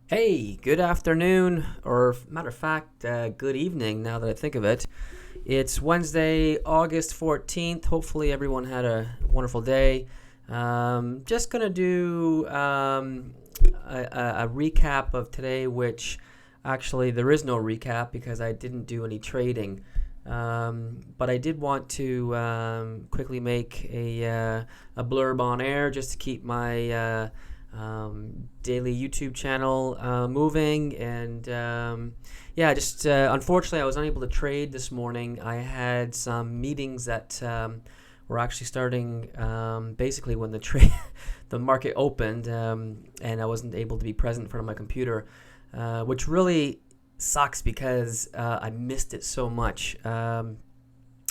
Hey, good afternoon, or matter of fact, good evening now that I think of it. It's Wednesday, August 14th. Hopefully, everyone had a wonderful day. Just going to do a recap of today, which actually there is no recap because I didn't do any trading. But I did want to quickly make a blurb on air just to keep my daily YouTube channel moving. And yeah, just unfortunately, I was unable to trade this morning. I had some meetings that were actually starting basically when the market opened, and I wasn't able to be present in front of my computer, which really sucks because I missed it so much.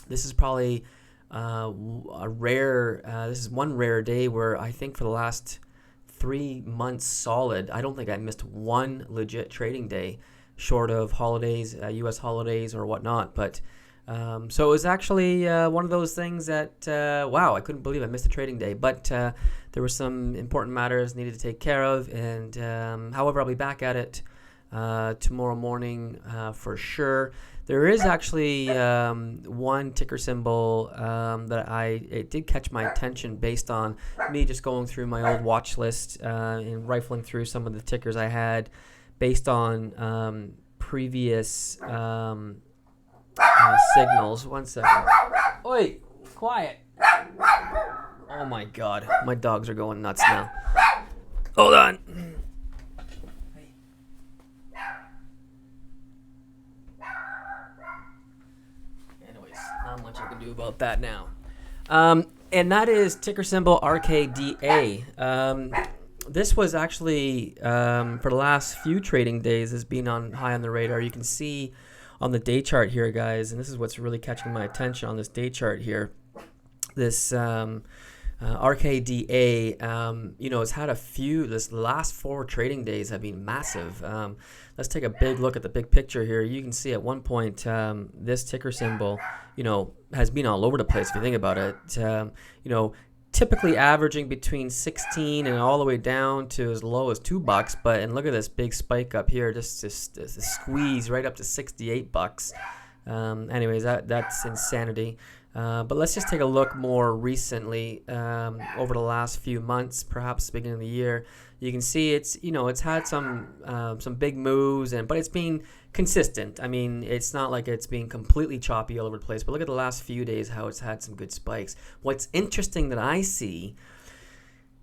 This is probably this is one rare day where I think for the last 3 months solid, I don't think I missed one legit trading day, short of holidays, U.S. holidays or whatnot. But so it was actually one of those things that, wow, I couldn't believe I missed a trading day. But there were some important matters needed to take care of. And however, I'll be back at it tomorrow morning for sure. There is actually one ticker symbol that it did catch my attention based on me just going through my old watch list and rifling through some of the tickers I had based on previous signals. 1 second. Oi, quiet. Oh my God, my dogs are going nuts now. Hold on. Not much I can do about that now. And that is ticker symbol RKDA. This was actually, for the last few trading days, has been high on the radar. You can see on the day chart here, guys, and this is what's really catching my attention on this day chart here. This RKDA, has had this last 4 trading days have been massive. Let's take a big look at the big picture here. You can see at one point this ticker symbol, has been all over the place if you think about it. Typically averaging between 16 and all the way down to as low as $2. And look at this big spike up here, just squeeze right up to $68. Anyways, that's insanity. But let's just take a look more recently over the last few months, perhaps beginning of the year. You can see it's had some big moves, but it's been consistent. I mean, it's not like it's been completely choppy all over the place. But look at the last few days, how it's had some good spikes. What's interesting that I see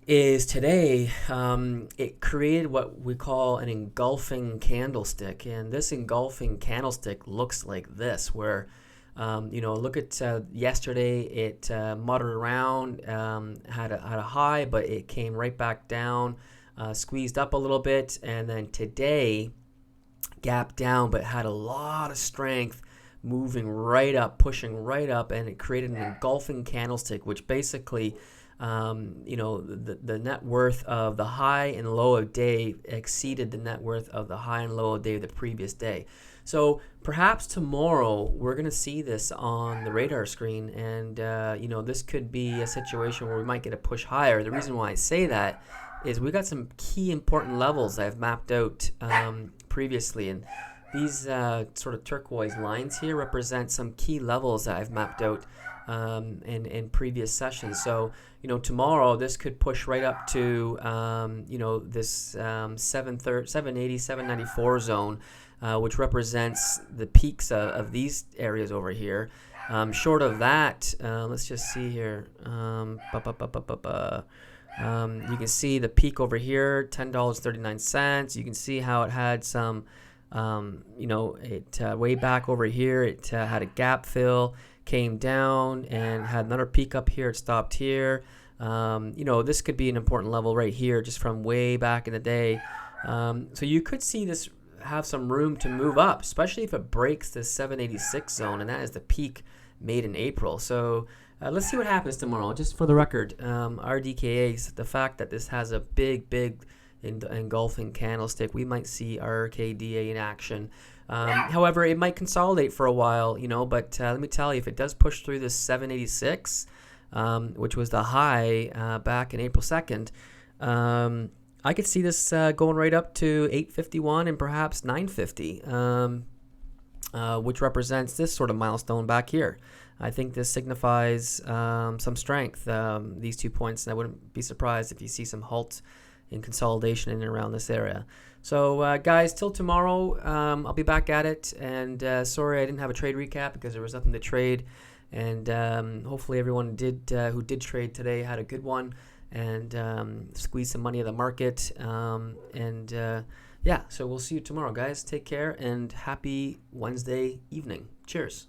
is today it created what we call an engulfing candlestick, and this engulfing candlestick looks like this, where look at yesterday. It muttered around, had a high, but it came right back down, squeezed up a little bit, and then today gapped down, but had a lot of strength, moving right up, pushing right up, and it created an engulfing candlestick, which basically, the net worth of the high and low of day exceeded the net worth of the high and low of day of the previous day. So perhaps tomorrow we're going to see this on the radar screen, and this could be a situation where we might get a push higher. The reason why I say that is we got some key important levels I've mapped out previously, and these sort of turquoise lines here represent some key levels that I've mapped out in previous sessions. So tomorrow this could push right up to this 780, 794 zone. Which represents the peaks of these areas over here. Short of that, let's just see here. You can see the peak over here, $10.39. You can see how it had some, way back over here, it had a gap fill, came down, and had another peak up here. It stopped here. This could be an important level right here, just from way back in the day. So you could see this have some room to move up, especially if it breaks this 786 zone, and that is the peak made in April. So let's see what happens tomorrow. Just for the record, RDKA, the fact that this has a big engulfing candlestick, we might see RKDA in action. However, it might consolidate for a while, but let me tell you, if it does push through this 786, which was the high back in April 2nd, I could see this going right up to 851 and perhaps 950, which represents this sort of milestone back here. I think this signifies some strength, these 2 points, and I wouldn't be surprised if you see some halt in consolidation in and around this area. So guys, till tomorrow, I'll be back at it, and sorry I didn't have a trade recap because there was nothing to trade, and hopefully everyone who did trade today had a good one and squeeze some money of the market, yeah, so we'll see you tomorrow, guys. Take care and happy Wednesday evening. Cheers.